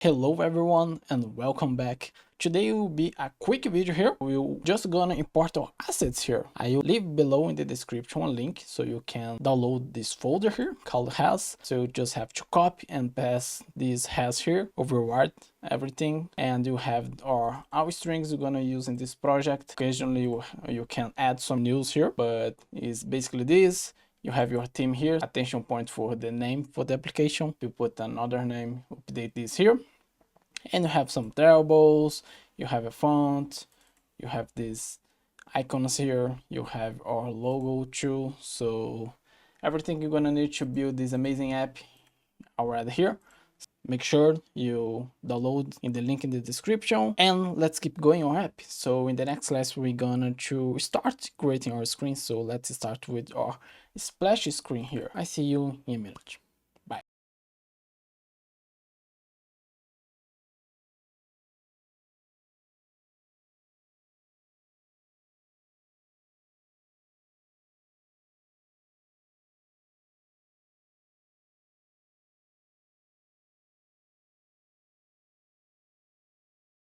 Hello everyone and welcome back. Today will be a quick video here. We're just gonna import our assets here. I will leave below in the description a link so you can download this folder here called has. So you just have to copy and paste this has here, override everything, and you have our strings you're gonna use in this project. Occasionally you can add some news here, but it's basically this. You have your theme here, attention point for the name for the application. You put another name, update this here. And you have some variables, you have a font, you have these icons here, you have our logo too. So everything you're gonna need to build this amazing app already here. Make sure you download in the link in the description, and let's keep going our app. So in the next class we're gonna to start creating our screen. So let's start with our splash screen here. I see you in a minute.